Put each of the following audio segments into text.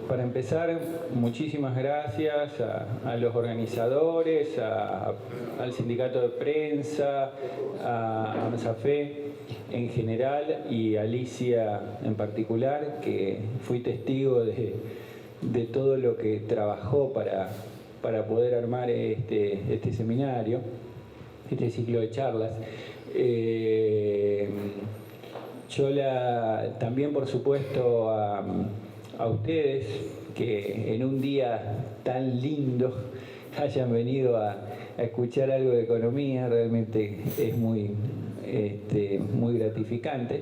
Para empezar, muchísimas gracias a los organizadores, al sindicato de prensa, a AMSAFE en general y a Alicia en particular, que fui testigo de todo lo que trabajó para poder armar este seminario, este ciclo de charlas. También, por supuesto, a ustedes que en un día tan lindo hayan venido a escuchar algo de economía. Realmente es muy gratificante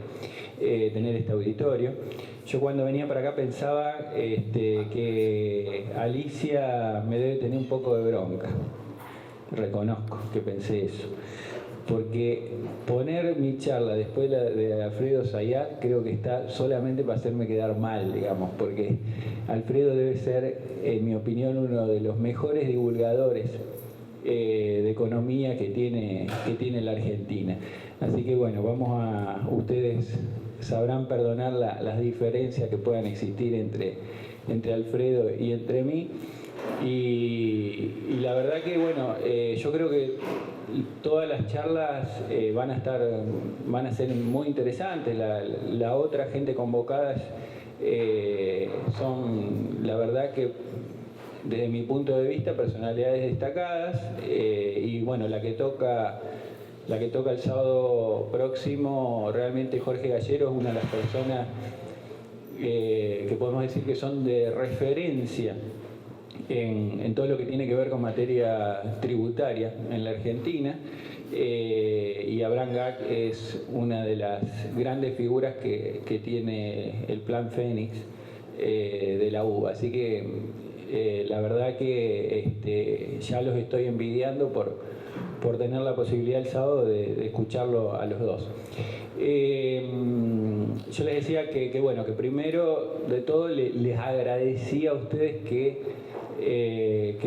tener este auditorio. Yo cuando venía para acá pensaba que Alicia me debe tener un poco de bronca. Reconozco que pensé eso. Porque poner mi charla después de Alfredo Zayat creo que está solamente para hacerme quedar mal, digamos, porque Alfredo debe ser, en mi opinión, uno de los mejores divulgadores de economía que tiene la Argentina. Así que bueno, ustedes sabrán perdonar las diferencias que puedan existir entre Alfredo y entre mí. Y la verdad que bueno, yo creo que todas las charlas van a ser muy interesantes. La otra gente convocada son, la verdad que desde mi punto de vista, personalidades destacadas. Y bueno, la que toca el sábado próximo, realmente Jorge Gallero es una de las personas que podemos decir que son de referencia en todo lo que tiene que ver con materia tributaria en la Argentina. Y Abraham Gac es una de las grandes figuras que tiene el Plan Fénix de la UBA. Así que la verdad que ya los estoy envidiando por tener la posibilidad el sábado de escucharlo a los dos. Yo les decía que bueno, que primero de todo les agradecía a ustedes que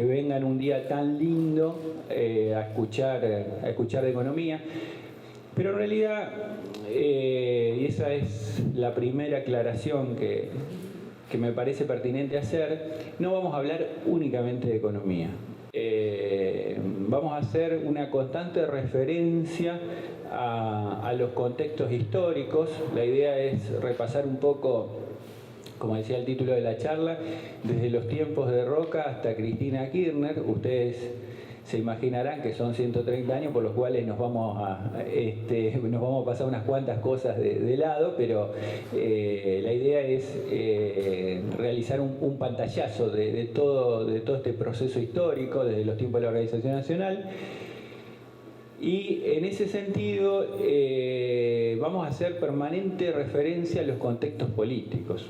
vengan un día tan lindo a escuchar de economía, pero en realidad, y esa es la primera aclaración que me parece pertinente hacer, no vamos a hablar únicamente de economía. Vamos a hacer una constante referencia a los contextos históricos. La idea es repasar un poco, como decía el título de la charla, desde los tiempos de Roca hasta Cristina Kirchner. Ustedes se imaginarán que son 130 años por los cuales nos vamos a pasar unas cuantas cosas de lado, pero la idea es realizar un pantallazo de todo este proceso histórico desde los tiempos de la Organización Nacional. Y en ese sentido vamos a hacer permanente referencia a los contextos políticos.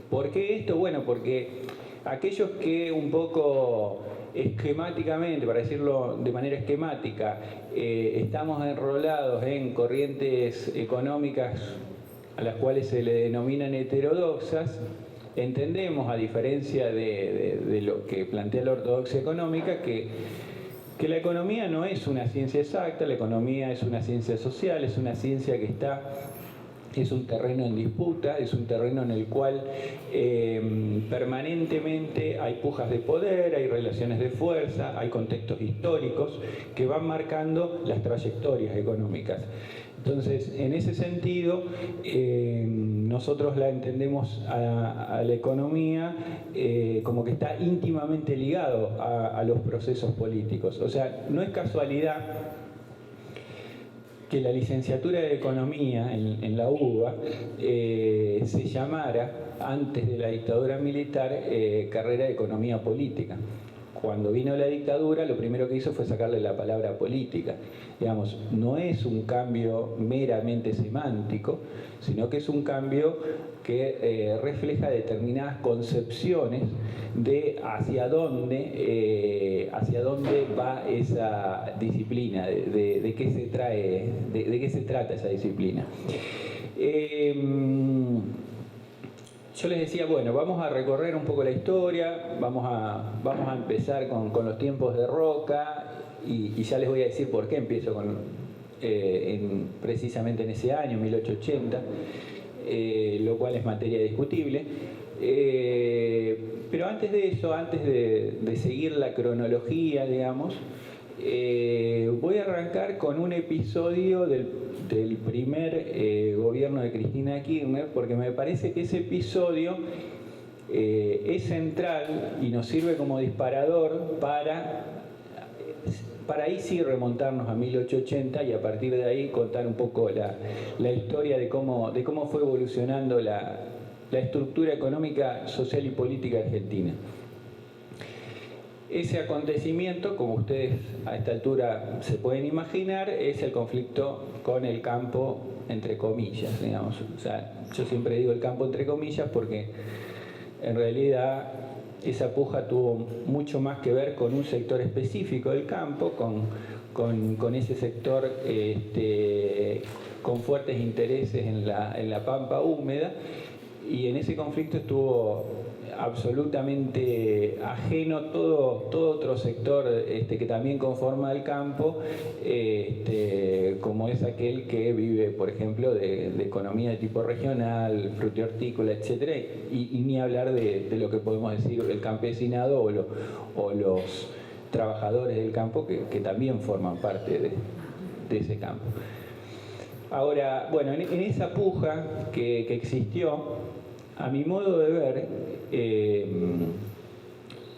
¿Por qué esto? Bueno, porque aquellos que un poco esquemáticamente, para decirlo de manera esquemática, estamos enrolados en corrientes económicas a las cuales se le denominan heterodoxas, entendemos, a diferencia de lo que plantea la ortodoxia económica, que la economía no es una ciencia exacta. La economía es una ciencia social, es una ciencia que es un terreno en disputa, es un terreno en el cual permanentemente hay pujas de poder, hay relaciones de fuerza, hay contextos históricos que van marcando las trayectorias económicas. Entonces, en ese sentido, nosotros la entendemos a la economía como que está íntimamente ligado a los procesos políticos. O sea, no es casualidad que la licenciatura de Economía en la UBA se llamara, antes de la dictadura militar, carrera de Economía Política. Cuando vino la dictadura, lo primero que hizo fue sacarle la palabra política. Digamos, no es un cambio meramente semántico, sino que es un cambio que refleja determinadas concepciones de hacia dónde va esa disciplina, de qué se trata esa disciplina. Yo les decía, bueno, vamos a recorrer un poco la historia, vamos a empezar con los tiempos de Roca, y ya les voy a decir por qué empiezo precisamente en ese año, 1880. lo cual es materia discutible. Pero antes de eso, antes de seguir la cronología, digamos, voy a arrancar con un episodio del primer gobierno de Cristina Kirchner, porque me parece que ese episodio es central y nos sirve como disparador para ahí sí remontarnos a 1880 y a partir de ahí contar un poco la historia de cómo fue evolucionando la estructura económica, social y política argentina. Ese acontecimiento, como ustedes a esta altura se pueden imaginar, es el conflicto con el campo, entre comillas, digamos. O sea, yo siempre digo el campo entre comillas porque en realidad esa puja tuvo mucho más que ver con un sector específico del campo, con ese sector con fuertes intereses en la pampa húmeda, y en ese conflicto estuvo absolutamente ajeno todo otro sector que también conforma el campo, como es aquel que vive, por ejemplo, de economía de tipo regional, frutihortícola, etcétera, y ni hablar de lo que podemos decir el campesinado o los trabajadores del campo que también forman parte de ese campo. Ahora, bueno, en esa puja que existió, a mi modo de ver,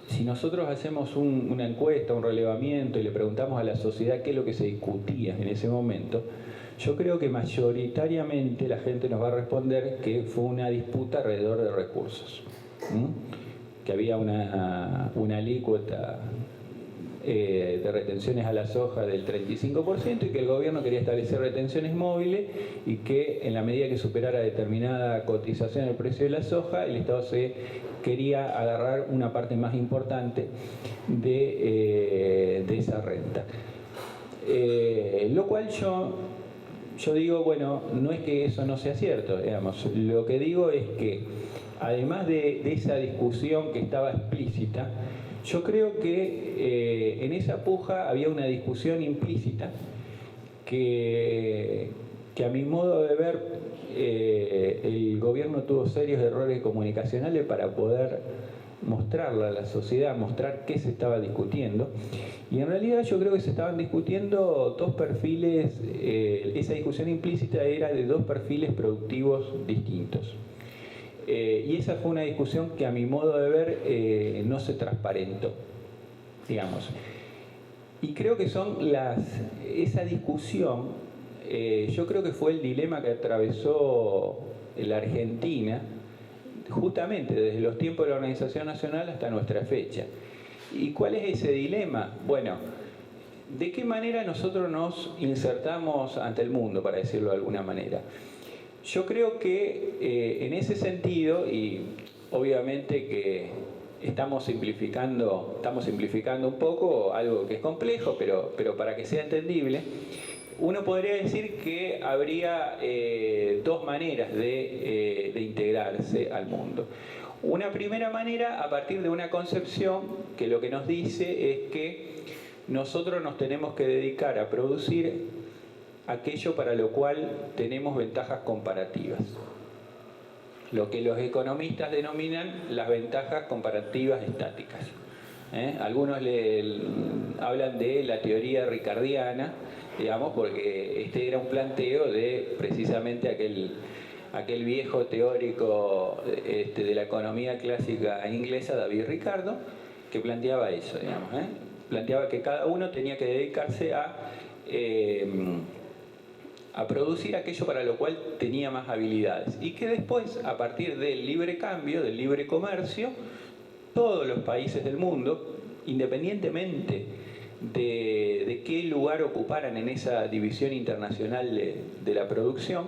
si nosotros hacemos una encuesta, un relevamiento y le preguntamos a la sociedad qué es lo que se discutía en ese momento, yo creo que mayoritariamente la gente nos va a responder que fue una disputa alrededor de recursos, que había una alícuota de retenciones a la soja del 35% y que el gobierno quería establecer retenciones móviles y que en la medida que superara determinada cotización del precio de la soja, el Estado se quería agarrar una parte más importante de esa renta. Lo cual yo digo, bueno, no es que eso no sea cierto, digamos. Lo que digo es que además de esa discusión que estaba explícita, yo creo que en esa puja había una discusión implícita que a mi modo de ver el gobierno tuvo serios errores comunicacionales para poder mostrarla a la sociedad, mostrar qué se estaba discutiendo. Y en realidad yo creo que se estaban discutiendo dos perfiles, esa discusión implícita era de dos perfiles productivos distintos. Y esa fue una discusión que a mi modo de ver no se transparentó, digamos. Y creo que esa discusión, yo creo que fue el dilema que atravesó la Argentina, justamente desde los tiempos de la Organización Nacional hasta nuestra fecha. ¿Y cuál es ese dilema? Bueno, ¿de qué manera nosotros nos insertamos ante el mundo, para decirlo de alguna manera? Yo creo que en ese sentido, y obviamente que estamos simplificando un poco algo que es complejo, pero para que sea entendible, uno podría decir que habría dos maneras de integrarse al mundo. Una primera manera a partir de una concepción que lo que nos dice es que nosotros nos tenemos que dedicar a producir aquello para lo cual tenemos ventajas comparativas. Lo que los economistas denominan las ventajas comparativas estáticas. Algunos hablan de la teoría ricardiana, digamos, porque este era un planteo de precisamente aquel viejo teórico de la economía clásica inglesa, David Ricardo, que planteaba eso, digamos. Planteaba que cada uno tenía que dedicarse a producir aquello para lo cual tenía más habilidades. Y que después, a partir del libre cambio, del libre comercio, todos los países del mundo, independientemente de qué lugar ocuparan en esa división internacional de la producción,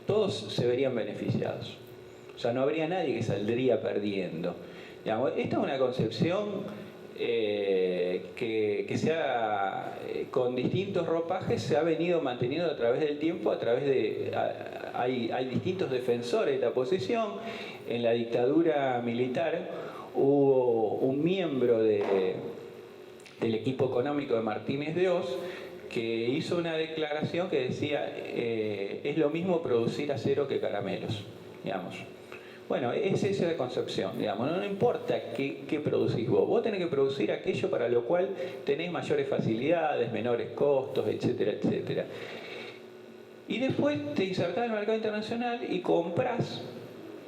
todos se verían beneficiados. O sea, no habría nadie que saldría perdiendo. Digamos, esta es una concepción que con distintos ropajes se ha venido manteniendo a través del tiempo, hay distintos defensores de esta posición. En la dictadura militar hubo un miembro del equipo económico de Martínez de Hoz que hizo una declaración que decía es lo mismo producir acero que caramelos, digamos. Bueno, es esa la concepción, digamos, no importa qué producís vos tenés que producir aquello para lo cual tenés mayores facilidades, menores costos, etcétera, etcétera. Y después te insertás en el mercado internacional y comprás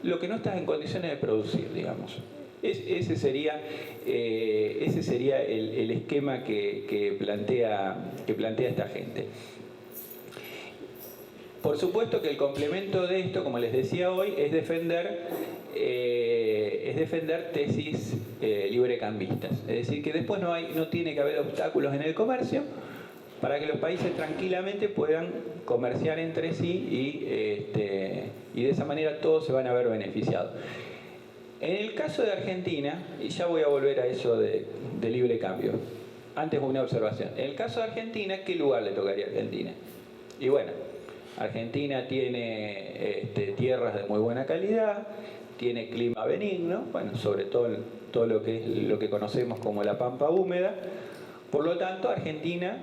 lo que no estás en condiciones de producir, digamos. Ese sería el esquema que plantea esta gente. Por supuesto que el complemento de esto, como les decía hoy, es defender tesis librecambistas. Es decir, que después no tiene que haber obstáculos en el comercio para que los países tranquilamente puedan comerciar entre sí y de esa manera todos se van a ver beneficiados. En el caso de Argentina, y ya voy a volver a eso de libre cambio, antes una observación. En el caso de Argentina, ¿qué lugar le tocaría a Argentina? Y bueno, Argentina tiene tierras de muy buena calidad, tiene clima benigno, bueno, sobre todo lo que conocemos como la pampa húmeda. Por lo tanto, Argentina,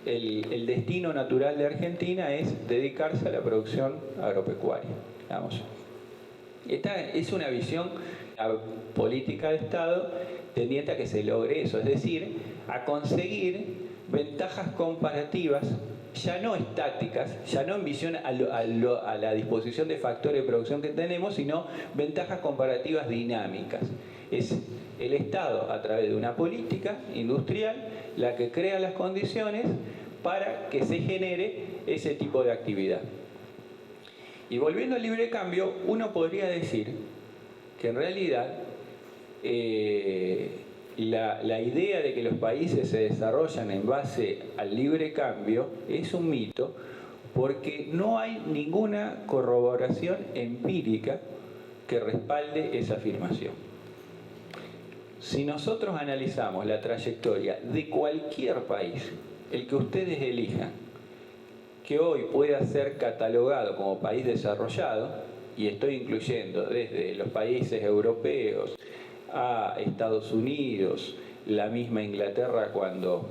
el destino natural de Argentina es dedicarse a la producción agropecuaria, digamos. Esta es una visión política de Estado tendiente a que se logre eso, es decir, a conseguir ventajas comparativas, ya no estáticas, ya no en visión a la disposición de factores de producción que tenemos, sino ventajas comparativas dinámicas. Es el Estado, a través de una política industrial, la que crea las condiciones para que se genere ese tipo de actividad. Y volviendo al libre cambio, uno podría decir que en realidad la idea de que los países se desarrollan en base al libre cambio es un mito, porque no hay ninguna corroboración empírica que respalde esa afirmación. Si nosotros analizamos la trayectoria de cualquier país, el que ustedes elijan, que hoy pueda ser catalogado como país desarrollado, y estoy incluyendo desde los países europeos a Estados Unidos, la misma Inglaterra cuando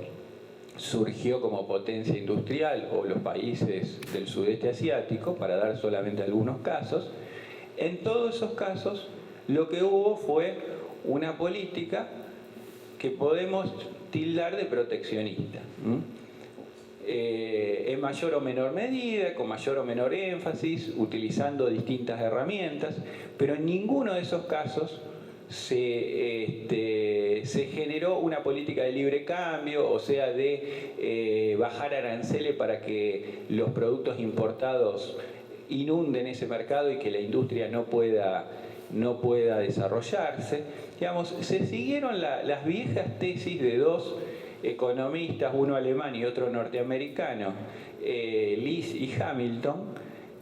surgió como potencia industrial, o los países del sudeste asiático, para dar solamente algunos casos, en todos esos casos lo que hubo fue una política que podemos tildar de proteccionista. En mayor o menor medida, con mayor o menor énfasis, utilizando distintas herramientas, pero en ninguno de esos casos se generó una política de libre cambio, o sea, de bajar aranceles para que los productos importados inunden ese mercado y que la industria no pueda desarrollarse. Digamos, se siguieron las viejas tesis de dos economistas, uno alemán y otro norteamericano, Lees y Hamilton,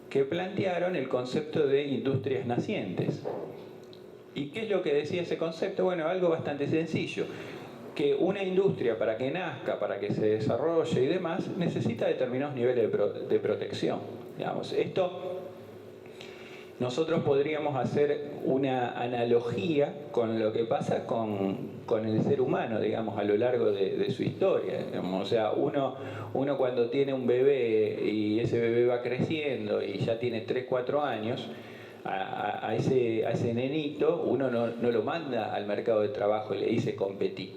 que plantearon el concepto de industrias nacientes. ¿Y qué es lo que decía ese concepto? Bueno, algo bastante sencillo, que una industria, para que nazca, para que se desarrolle y demás, necesita determinados niveles de protección. Digamos, esto nosotros podríamos hacer una analogía con lo que pasa con el ser humano, digamos, a lo largo de su historia. Digamos. O sea, uno cuando tiene un bebé y ese bebé va creciendo y ya tiene 3, 4 años, a ese nenito uno no lo manda al mercado de trabajo y le dice competí.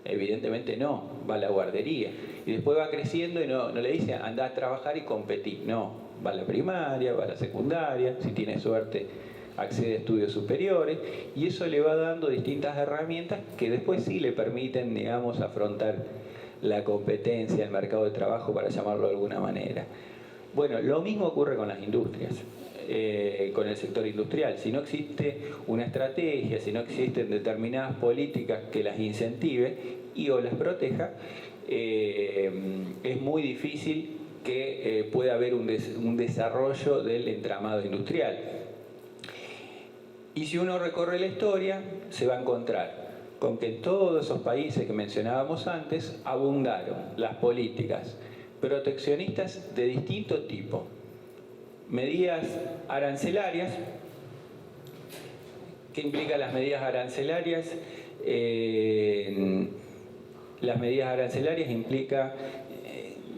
Evidentemente no, va a la guardería. Y después va creciendo y no le dice anda a trabajar y competí. No, va a la primaria, va a la secundaria, si tiene suerte accede a estudios superiores, y eso le va dando distintas herramientas que después sí le permiten, digamos, afrontar la competencia, el mercado de trabajo, para llamarlo de alguna manera. Bueno, lo mismo ocurre con las industrias, con el sector industrial. Si no existe una estrategia, si no existen determinadas políticas que las incentive y o las proteja, es muy difícil que pueda haber un desarrollo del entramado industrial. Y si uno recorre la historia, se va a encontrar con que en todos esos países que mencionábamos antes abundaron las políticas proteccionistas de distinto tipo. Medidas arancelarias. ¿Qué implican las medidas arancelarias? Las medidas arancelarias implica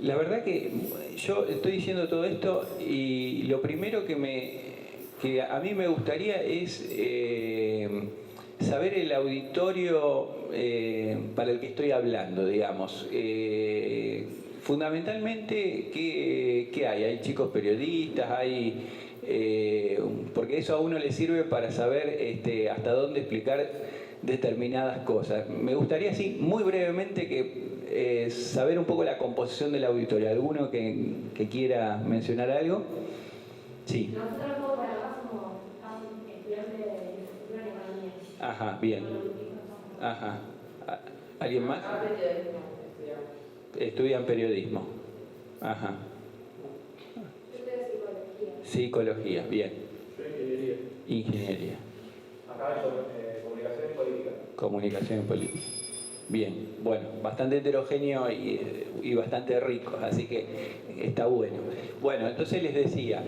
la verdad que yo estoy diciendo todo esto y lo primero que a mí me gustaría es saber el auditorio para el que estoy hablando, digamos. Fundamentalmente, ¿qué hay? Hay chicos periodistas, porque eso a uno le sirve para saber hasta dónde explicar determinadas cosas. Me gustaría, así, muy brevemente, saber un poco la composición del auditorio. ¿Alguno que quiera mencionar algo? Sí. Nosotros todos para acá somos estudiantes de licenciatura en economía. Ajá, bien. Ajá. ¿Alguien más? Estudian periodismo. Ajá. Yo estudio psicología. Psicología, bien. Yo ingeniería. Ingeniería. Acá comunicación y política. Comunicación y política. Bien, bueno, bastante heterogéneo y bastante rico, así que está bueno. Bueno, entonces les decía,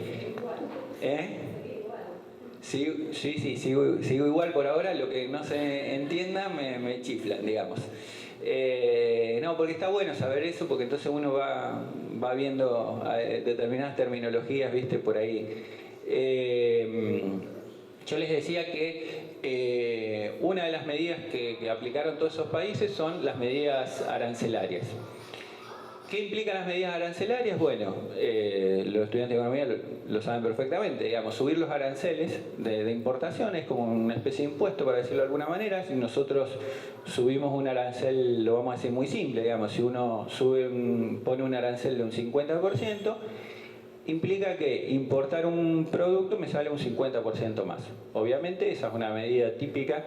Sí, sigo igual por ahora, lo que no se entienda me chiflan, digamos. No, porque está bueno saber eso, porque entonces uno va viendo determinadas terminologías, viste, por ahí. Yo les decía que una de las medidas que aplicaron todos esos países son las medidas arancelarias. ¿Qué implican las medidas arancelarias? Bueno, los estudiantes de economía lo saben perfectamente, digamos, subir los aranceles de importación es como una especie de impuesto, para decirlo de alguna manera. Si nosotros subimos un arancel, lo vamos a decir muy simple, digamos, si uno pone un arancel de un 50%, implica que importar un producto me sale un 50% más. Obviamente esa es una medida típica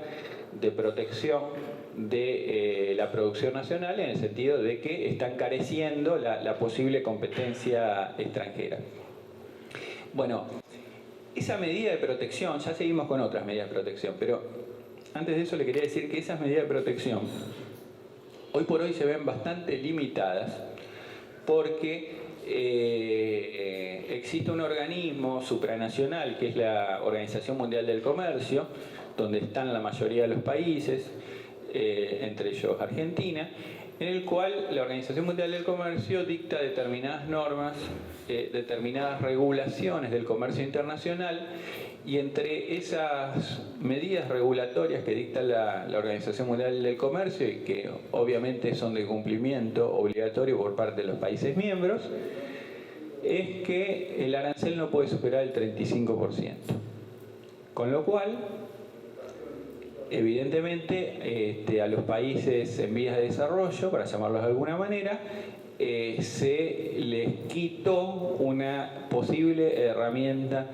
de protección de la producción nacional, en el sentido de que está encareciendo la posible competencia extranjera. Bueno, esa medida de protección, ya seguimos con otras medidas de protección, pero antes de eso le quería decir que esas medidas de protección hoy por hoy se ven bastante limitadas porque existe un organismo supranacional que es la Organización Mundial del Comercio, donde están la mayoría de los países, entre ellos Argentina, en el cual la Organización Mundial del Comercio dicta determinadas normas, determinadas regulaciones del comercio internacional, y entre esas medidas regulatorias que dicta la Organización Mundial del Comercio y que obviamente son de cumplimiento obligatorio por parte de los países miembros, es que el arancel no puede superar el 35%. Con lo cual, evidentemente, a los países en vías de desarrollo, para llamarlos de alguna manera, se les quitó una posible herramienta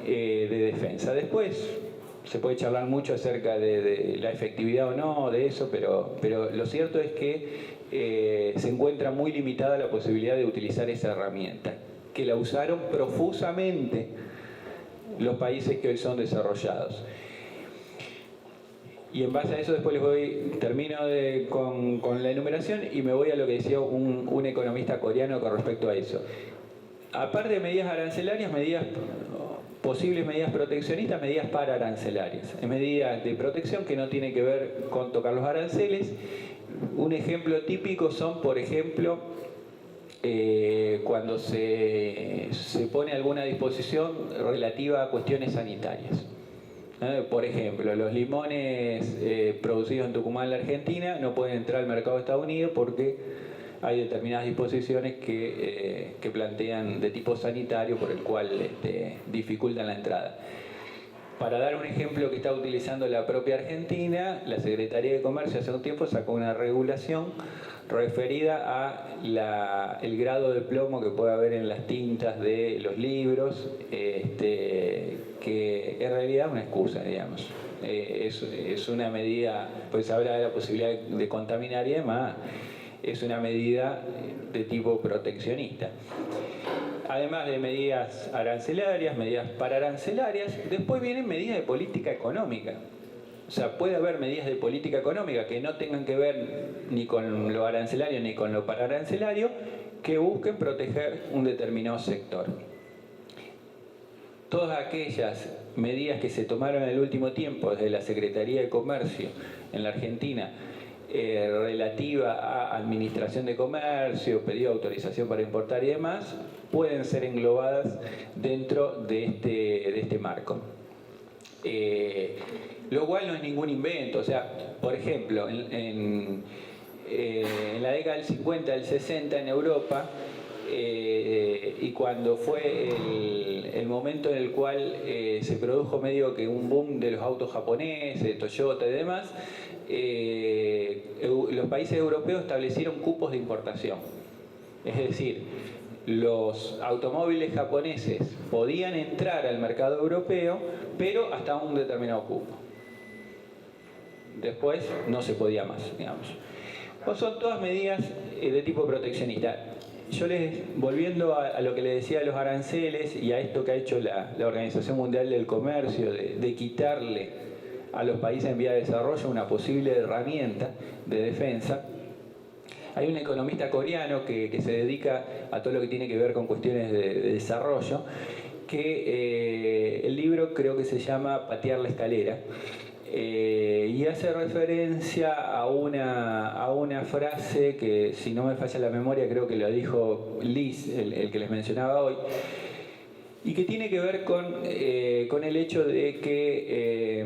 de defensa. Después se puede charlar mucho acerca de la efectividad o no de eso, pero lo cierto es que se encuentra muy limitada la posibilidad de utilizar esa herramienta, que la usaron profusamente los países que hoy son desarrollados. Y en base a eso después termino con la enumeración y me voy a lo que decía un economista coreano con respecto a eso. Aparte de medidas arancelarias, posibles medidas proteccionistas, medidas pararancelarias. Medidas de protección que no tienen que ver con tocar los aranceles. Un ejemplo típico son, por ejemplo, cuando se pone alguna disposición relativa a cuestiones sanitarias. Por ejemplo, los limones producidos en Tucumán, la Argentina, no pueden entrar al mercado de Estados Unidos porque hay determinadas disposiciones que plantean de tipo sanitario, por el cual dificultan la entrada. Para dar un ejemplo que está utilizando la propia Argentina, la Secretaría de Comercio hace un tiempo sacó una regulación referida a el grado de plomo que puede haber en las tintas de los libros, que en realidad es una excusa, digamos. Es una medida, pues habla de la posibilidad de contaminar y demás, es una medida de tipo proteccionista. Además de medidas arancelarias, medidas pararancelarias, después vienen medidas de política económica. O sea, puede haber medidas de política económica que no tengan que ver ni con lo arancelario ni con lo pararancelario, que busquen proteger un determinado sector. Todas aquellas medidas que se tomaron en el último tiempo desde la Secretaría de Comercio en la Argentina relativa a administración de comercio, pedido de autorización para importar y demás, pueden ser englobadas dentro de este marco. Lo cual no es ningún invento. O sea, por ejemplo, en la década del 50, del 60 en Europa, y cuando fue el momento en el cual se produjo medio que un boom de los autos japoneses, Toyota y demás, los países europeos establecieron cupos de importación. Es decir, los automóviles japoneses podían entrar al mercado europeo, pero hasta un determinado cupo. Después no se podía más, digamos. Pues son todas medidas de tipo proteccionista. Volviendo a lo que le decía de los aranceles y a esto que ha hecho la Organización Mundial del Comercio, de quitarle a los países en vía de desarrollo una posible herramienta de defensa, hay un economista coreano que se dedica a todo lo que tiene que ver con cuestiones de desarrollo, que el libro creo que se llama Patear la escalera, y hace referencia a una frase que, si no me falla la memoria, creo que lo dijo Liz, el que les mencionaba hoy, y que tiene que ver con el hecho de que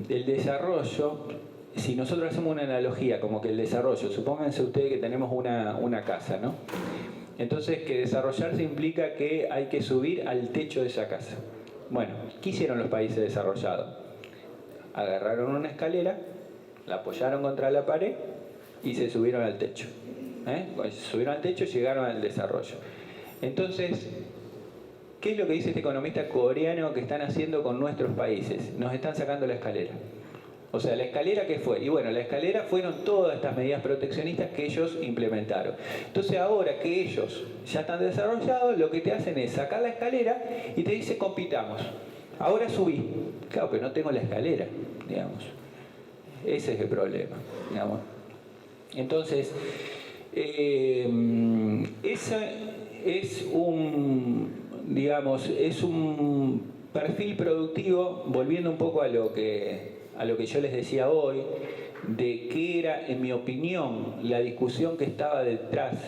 el desarrollo, si nosotros hacemos una analogía como que el desarrollo, supónganse ustedes que tenemos una casa, ¿no? Entonces, que desarrollarse implica que hay que subir al techo de esa casa. Bueno, ¿qué hicieron los países desarrollados? Agarraron una escalera, la apoyaron contra la pared y se subieron al techo. Cuando se subieron al techo, llegaron al desarrollo. Entonces, ¿qué es lo que dice este economista coreano que están haciendo con nuestros países? Nos están sacando la escalera. O sea, ¿la escalera qué fue? Y bueno, la escalera fueron todas estas medidas proteccionistas que ellos implementaron. Entonces ahora que ellos ya están desarrollados, lo que te hacen es sacar la escalera y te dice compitamos. Ahora subí. Claro, pero no tengo la escalera, digamos. Ese es el problema, digamos. Entonces, ese es es un perfil productivo, volviendo un poco a lo que yo les decía hoy, de qué era, en mi opinión, la discusión que estaba detrás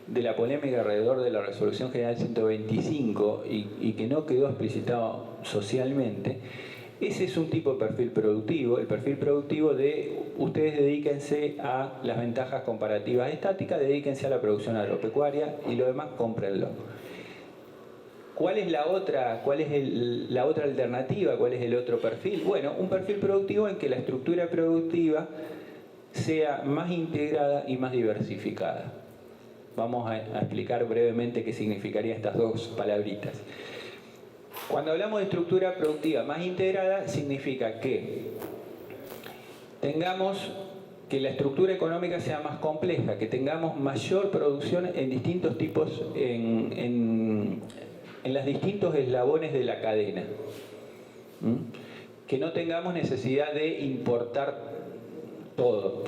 de la polémica alrededor de la Resolución General 125 y que no quedó explicitado socialmente. Ese es un tipo de perfil productivo, el perfil productivo de ustedes dedíquense a las ventajas comparativas estáticas, dedíquense a la producción agropecuaria y lo demás cómprenlo. ¿Cuál es la otra alternativa? ¿Cuál es el otro perfil? Bueno, un perfil productivo en que la estructura productiva sea más integrada y más diversificada. Vamos a explicar brevemente qué significarían estas dos palabritas. Cuando hablamos de estructura productiva más integrada, significa que que la estructura económica sea más compleja, que tengamos mayor producción en distintos tipos, en los distintos eslabones de la cadena. Que no tengamos necesidad de importar todo.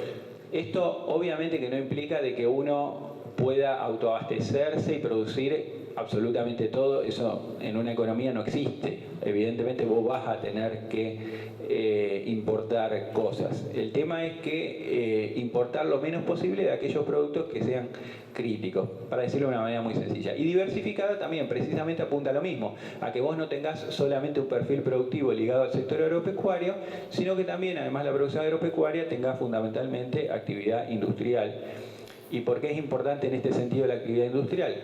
Esto obviamente que no implica de que uno pueda autoabastecerse y producir absolutamente todo. Eso en una economía no existe. Evidentemente vos vas a tener que importar cosas. El tema es que importar lo menos posible de aquellos productos que sean críticos, para decirlo de una manera muy sencilla. Y diversificada también precisamente apunta a lo mismo, a que vos no tengas solamente un perfil productivo ligado al sector agropecuario, sino que también, además de la producción agropecuaria, tenga fundamentalmente actividad industrial. ¿Y por qué es importante en este sentido la actividad industrial?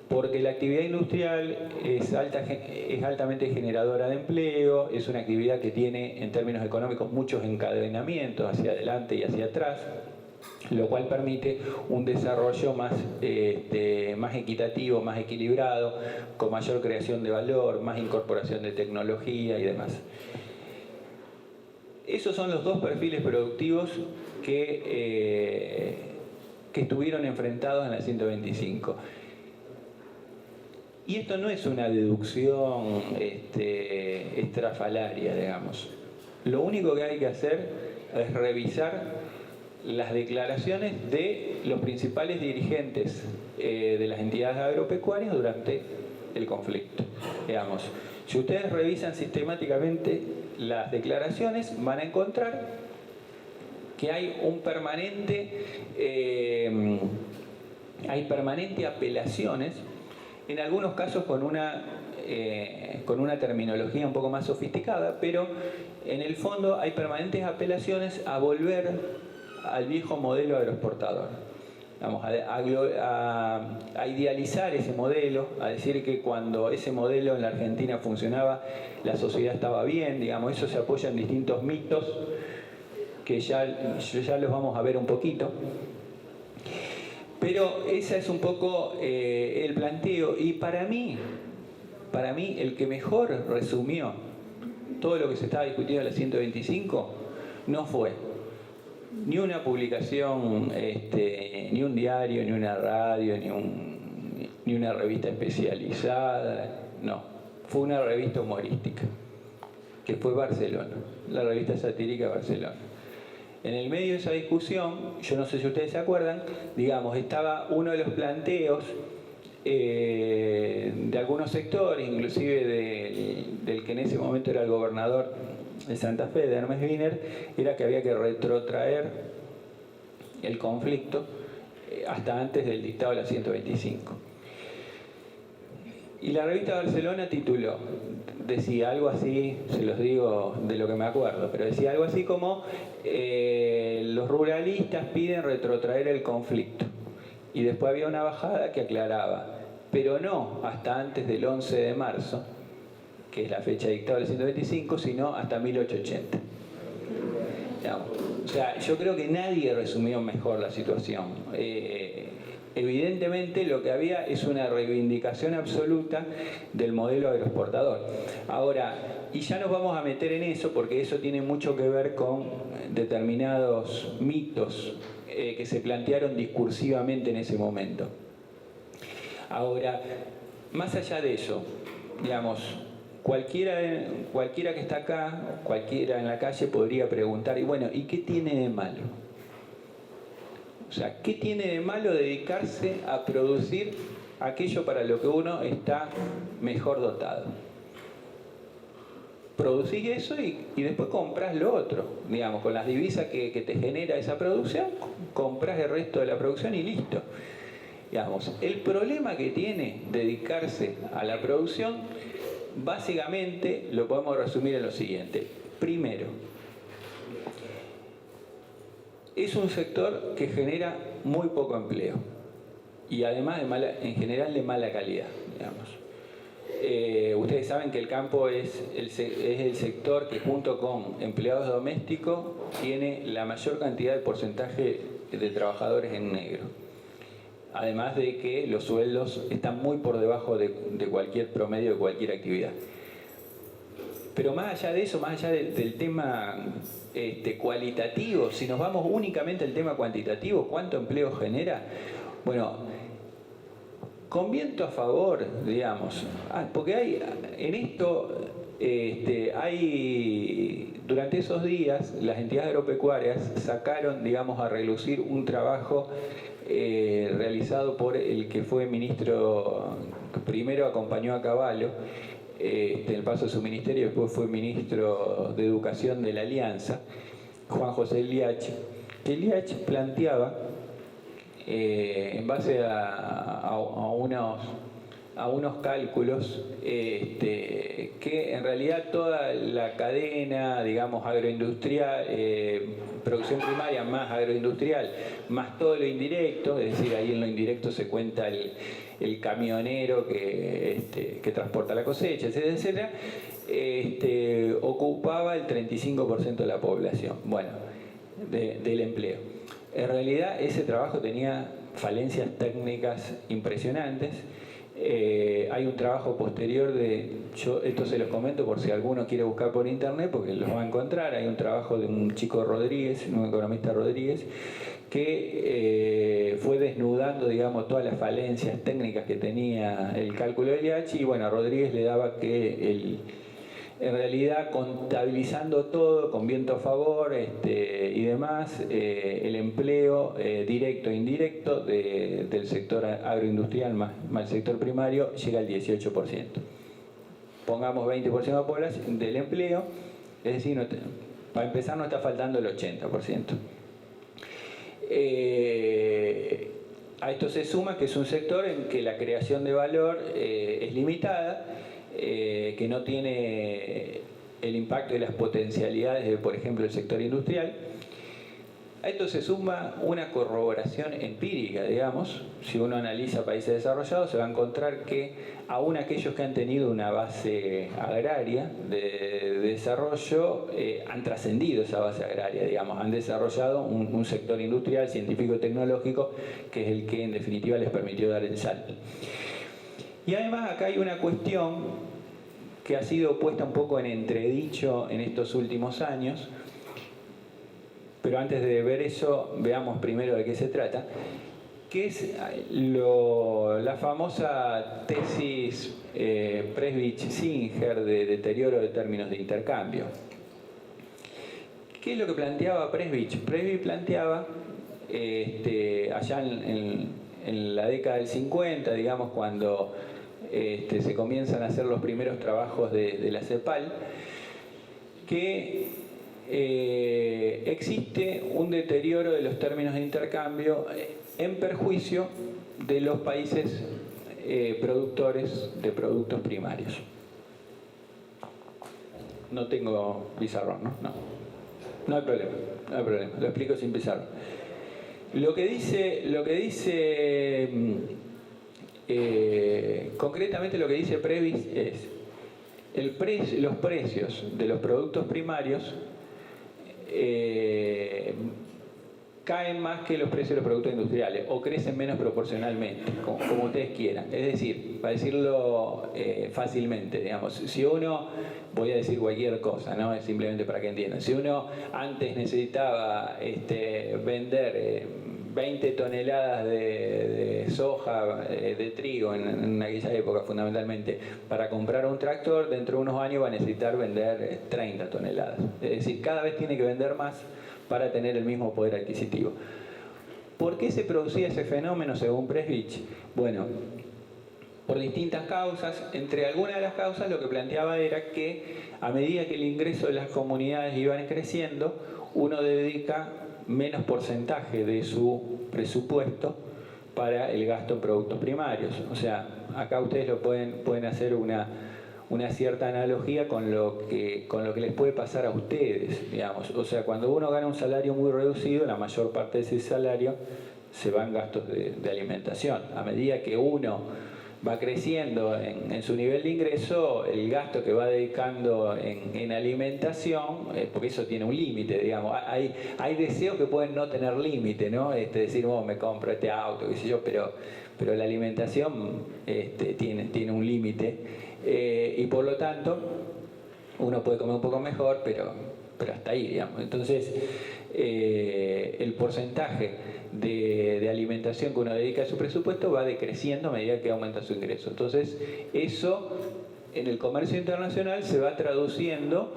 Porque la actividad industrial es altamente generadora de empleo, es una actividad que tiene en términos económicos muchos encadenamientos hacia adelante y hacia atrás, lo cual permite un desarrollo más equitativo, más equilibrado, con mayor creación de valor, más incorporación de tecnología y demás. Esos son los dos perfiles productivos que estuvieron enfrentados en la 125. Y esto no es una deducción estrafalaria, digamos. Lo único que hay que hacer es revisar las declaraciones de los principales dirigentes de las entidades agropecuarias durante el conflicto. Digamos, si ustedes revisan sistemáticamente las declaraciones, van a encontrar que hay permanente apelaciones, en algunos casos con una terminología un poco más sofisticada, pero en el fondo hay permanentes apelaciones a volver al viejo modelo agroexportador. Vamos a idealizar ese modelo, a decir que cuando ese modelo en la Argentina funcionaba, la sociedad estaba bien, digamos, eso se apoya en distintos mitos que ya los vamos a ver un poquito. Pero ese es un poco el planteo, y para mí el que mejor resumió todo lo que se estaba discutiendo en la 125 no fue ni una publicación, ni un diario, ni una radio, ni una revista especializada, no, fue una revista humorística, que fue Barcelona, la revista satírica Barcelona. En el medio de esa discusión, yo no sé si ustedes se acuerdan, digamos, estaba uno de los planteos de algunos sectores, inclusive del que en ese momento era el gobernador de Santa Fe, de Hermes Wiener, era que había que retrotraer el conflicto hasta antes del dictado de la 125. Y la revista Barcelona decía algo así, se los digo de lo que me acuerdo, pero decía algo así como los ruralistas piden retrotraer el conflicto. Y después había una bajada que aclaraba, pero no hasta antes del 11 de marzo, que es la fecha dictada del 125, sino hasta 1880. O sea, yo creo que nadie resumió mejor la situación. Evidentemente lo que había es una reivindicación absoluta del modelo agroexportador. Ahora, y ya nos vamos a meter en eso porque eso tiene mucho que ver con determinados mitos que se plantearon discursivamente en ese momento. Ahora, más allá de eso, digamos, cualquiera que está acá, cualquiera en la calle podría preguntar, y bueno, ¿y qué tiene de malo? O sea, ¿qué tiene de malo dedicarse a producir aquello para lo que uno está mejor dotado? Producís eso y después compras lo otro. Digamos, con las divisas que te genera esa producción, compras el resto de la producción y listo. Digamos, el problema que tiene dedicarse a la producción, básicamente lo podemos resumir en lo siguiente. Primero, es un sector que genera muy poco empleo y además en general de mala calidad, digamos. Ustedes saben que el campo es el sector que junto con empleados domésticos tiene la mayor cantidad de porcentaje de trabajadores en negro. Además de que los sueldos están muy por debajo de cualquier promedio de cualquier actividad. Pero más allá de eso, más allá del tema cualitativo, si nos vamos únicamente al tema cuantitativo, ¿cuánto empleo genera? Bueno, con viento a favor, digamos, porque durante esos días las entidades agropecuarias sacaron, digamos, a relucir un trabajo realizado por el que fue ministro, primero acompañó a Cavallo en el paso de su ministerio, después fue ministro de Educación de la Alianza, Juan José Liach, que Liach planteaba, en base a unos cálculos, que en realidad toda la cadena, digamos, agroindustrial, producción primaria más agroindustrial, más todo lo indirecto, es decir, ahí en lo indirecto se cuenta el camionero que transporta la cosecha, etcétera, etcétera, ocupaba el 35% de la población, bueno, del empleo. En realidad ese trabajo tenía falencias técnicas impresionantes. Hay un trabajo posterior esto se los comento por si alguno quiere buscar por internet porque los va a encontrar. Hay un trabajo de un chico Rodríguez, un economista Rodríguez, que fue desnudando, digamos, todas las falencias técnicas que tenía el cálculo de Liach, y bueno, a Rodríguez le daba que en realidad, contabilizando todo con viento a favor y demás, el empleo directo e indirecto del sector agroindustrial más el sector primario llega al 18%. Pongamos 20% de la población del empleo, es decir, para empezar no está faltando el 80%. A esto se suma que es un sector en que la creación de valor es limitada, que no tiene el impacto y las potencialidades de, por ejemplo, el sector industrial. A esto se suma una corroboración empírica, digamos. Si uno analiza países desarrollados, se va a encontrar que aún aquellos que han tenido una base agraria de desarrollo han trascendido esa base agraria, digamos, han desarrollado un sector industrial, científico y tecnológico que es el que en definitiva les permitió dar el salto. Y además acá hay una cuestión que ha sido puesta un poco en entredicho en estos últimos años, pero antes de ver eso, veamos primero de qué se trata, que es la famosa tesis Prešvić-Singer de deterioro de términos de intercambio. ¿Qué es lo que planteaba Prešvić? Prešvić planteaba, allá en la década del 50, digamos, cuando se comienzan a hacer los primeros trabajos de la CEPAL, que existe un deterioro de los términos de intercambio en perjuicio de los países productores de productos primarios. No tengo pizarrón, ¿no? No hay problema, no hay problema. Lo explico sin pizarrón. Lo que dice concretamente lo que dice Prešvić es los precios de los productos primarios caen más que los precios de los productos industriales o crecen menos proporcionalmente, como ustedes quieran. Es decir, para decirlo fácilmente, digamos, si uno, voy a decir cualquier cosa, ¿no? Es simplemente para que entiendan, si uno antes necesitaba vender 20 toneladas de soja, de trigo en aquella época fundamentalmente, para comprar un tractor, dentro de unos años va a necesitar vender 30 toneladas. Es decir, cada vez tiene que vender más para tener el mismo poder adquisitivo. ¿Por qué se producía ese fenómeno según Prešvić? Bueno, por distintas causas. Entre algunas de las causas lo que planteaba era que a medida que el ingreso de las comunidades iban creciendo, uno dedica menos porcentaje de su presupuesto para el gasto en productos primarios. O sea, acá ustedes lo pueden hacer una cierta analogía con lo que les puede pasar a ustedes, digamos. O sea, cuando uno gana un salario muy reducido, la mayor parte de ese salario se va en gastos de alimentación. A medida que uno va creciendo en su nivel de ingreso, el gasto que va dedicando en alimentación, porque eso tiene un límite, digamos. Hay deseos que pueden no tener límite, ¿no? Decir, me compro este auto, qué sé yo, pero la alimentación tiene un límite. Y por lo tanto, uno puede comer un poco mejor, pero hasta ahí, digamos. Entonces, el porcentaje de alimentación que uno dedica a su presupuesto va decreciendo a medida que aumenta su ingreso. Entonces, eso en el comercio internacional se va traduciendo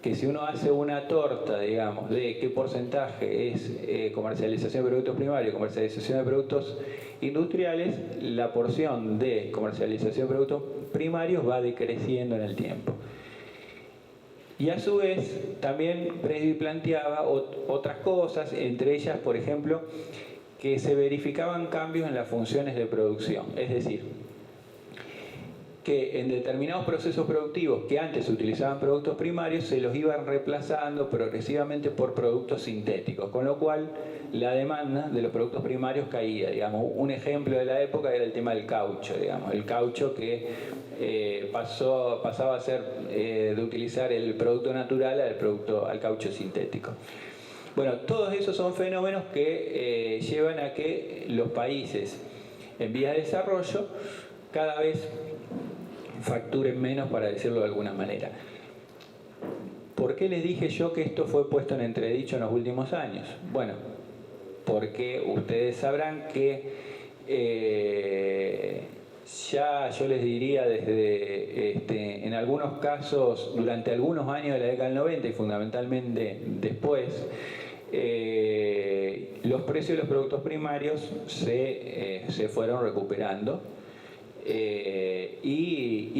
que si uno hace una torta, digamos, de qué porcentaje es comercialización de productos primarios, comercialización de productos industriales, la porción de comercialización de productos primarios va decreciendo en el tiempo. Y a su vez, también Prešvić planteaba otras cosas, entre ellas, por ejemplo, que se verificaban cambios en las funciones de producción. Es decir, que en determinados procesos productivos que antes utilizaban productos primarios, se los iban reemplazando progresivamente por productos sintéticos, con lo cual la demanda de los productos primarios caía. Digamos, un ejemplo de la época era el tema del caucho, digamos, el caucho que pasaba a ser de utilizar el producto natural al caucho sintético. Bueno, todos esos son fenómenos que llevan a que los países en vías de desarrollo cada vez facturen menos, para decirlo de alguna manera. ¿Por qué les dije yo que esto fue puesto en entredicho en los últimos años? Bueno, porque ustedes sabrán que ya yo les diría desde, en algunos casos, durante algunos años de la década del 90 y fundamentalmente después, los precios de los productos primarios se fueron recuperando y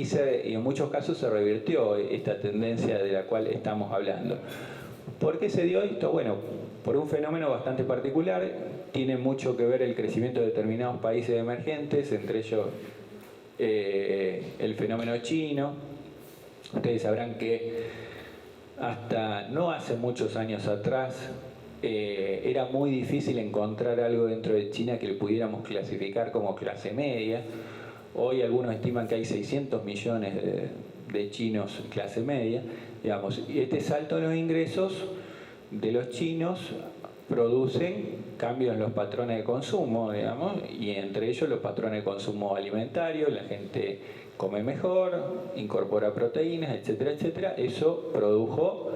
en muchos casos se revirtió esta tendencia de la cual estamos hablando. ¿Por qué se dio esto? Bueno, por un fenómeno bastante particular. Tiene mucho que ver el crecimiento de determinados países emergentes, entre ellos el fenómeno chino. Ustedes sabrán que hasta no hace muchos años atrás era muy difícil encontrar algo dentro de China que le pudiéramos clasificar como clase media. Hoy algunos estiman que hay 600 millones de chinos clase media, digamos, y este salto en los ingresos de los chinos producen cambios en los patrones de consumo, digamos, y entre ellos los patrones de consumo alimentario. La gente come mejor, incorpora proteínas, etcétera, etcétera. Eso produjo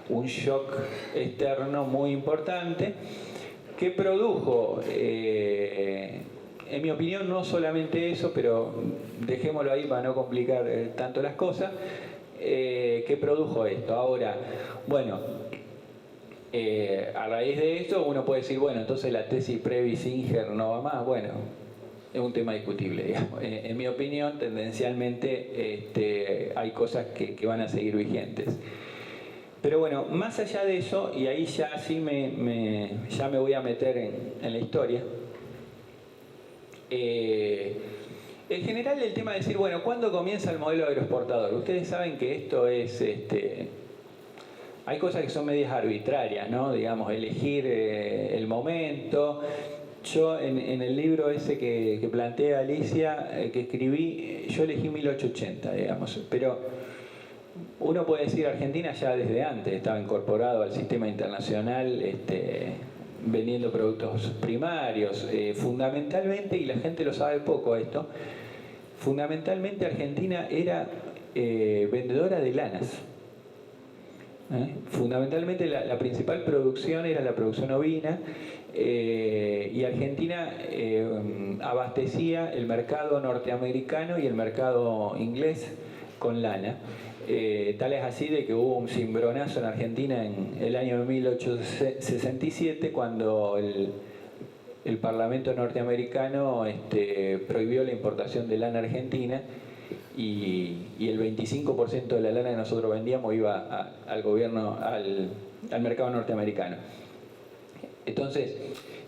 un shock externo muy importante que produjo, en mi opinión, no solamente eso, pero dejémoslo ahí para no complicar tanto las cosas, que produjo esto. Ahora, bueno, a raíz de esto uno puede decir, bueno, entonces la tesis Previ-Singer no va más. Bueno, es un tema discutible, digamos. En mi opinión, tendencialmente hay cosas que van a seguir vigentes. Pero bueno, más allá de eso, y ahí ya sí ya me voy a meter en la historia, en general el tema de decir, bueno, ¿cuándo comienza el modelo agroexportador? Ustedes saben que esto es, hay cosas que son medias arbitrarias, ¿no? Digamos, elegir el momento. Yo en el libro ese que plantea Alicia, que escribí, yo elegí 1880, digamos, pero uno puede decir Argentina ya desde antes estaba incorporado al sistema internacional, vendiendo productos primarios, fundamentalmente, y la gente lo sabe poco esto, fundamentalmente Argentina era vendedora de lanas. Fundamentalmente la principal producción era la producción ovina, y Argentina abastecía el mercado norteamericano y el mercado inglés con lana. Tal es así de que hubo un cimbronazo en Argentina en el año 1867 cuando el Parlamento norteamericano prohibió la importación de lana argentina, y el 25% de la lana que nosotros vendíamos iba al gobierno, al mercado norteamericano. Entonces,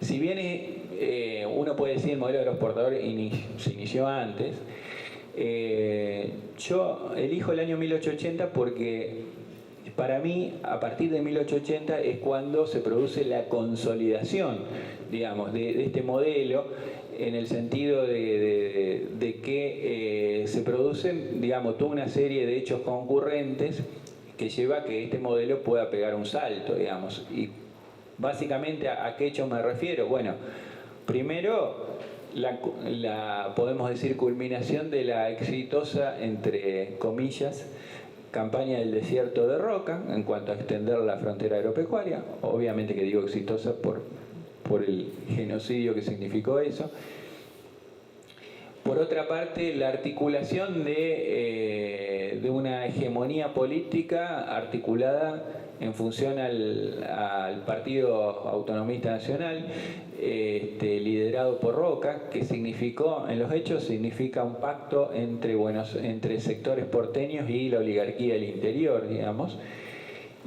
si bien uno puede decir el modelo agroexportador se inició antes, yo elijo el año 1880 porque para mí, a partir de 1880 es cuando se produce la consolidación, digamos, de este modelo, en el sentido de que se producen, digamos, toda una serie de hechos concurrentes que lleva a que este modelo pueda pegar un salto, digamos. Y básicamente, ¿a qué hechos me refiero? Bueno, primero, la podemos decir culminación de la exitosa, entre comillas, campaña del desierto de Roca en cuanto a extender la frontera agropecuaria. Obviamente que digo exitosa por el genocidio que significó eso. Por otra parte, la articulación de una hegemonía política articulada en función al Partido Autonomista Nacional, liderado por Roca, que significó, en los hechos, significa un pacto entre sectores porteños y la oligarquía del interior, digamos.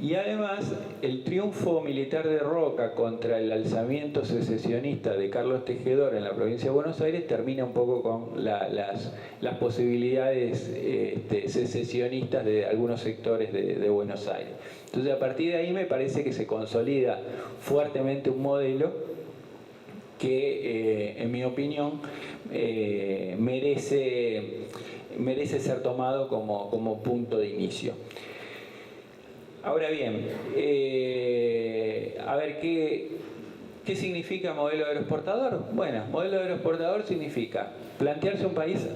Y además, el triunfo militar de Roca contra el alzamiento secesionista de Carlos Tejedor en la provincia de Buenos Aires termina un poco con las posibilidades secesionistas de algunos sectores de Buenos Aires. Entonces, a partir de ahí me parece que se consolida fuertemente un modelo que, en mi opinión, merece ser tomado como punto de inicio. Ahora bien, a ver, ¿qué significa modelo agroexportador? Bueno, modelo agroexportador significa plantearse un país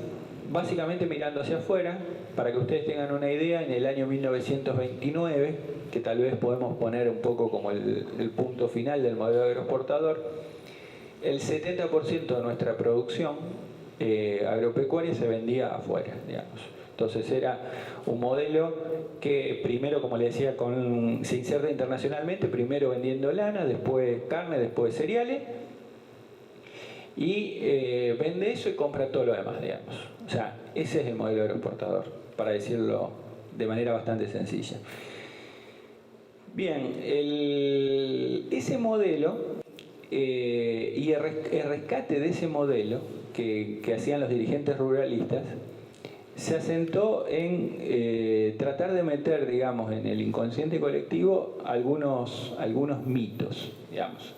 básicamente mirando hacia afuera. Para que ustedes tengan una idea, en el año 1929, que tal vez podemos poner un poco como el punto final del modelo agroexportador, el 70% de nuestra producción agropecuaria se vendía afuera, digamos. Entonces era un modelo que primero, como le decía, se inserta internacionalmente, primero vendiendo lana, después carne, después cereales, y vende eso y compra todo lo demás, digamos. O sea, ese es el modelo agroexportador, para decirlo de manera bastante sencilla. Bien, ese modelo y el rescate de ese modelo que hacían los dirigentes ruralistas se asentó en tratar de meter, digamos, en el inconsciente colectivo algunos mitos, digamos.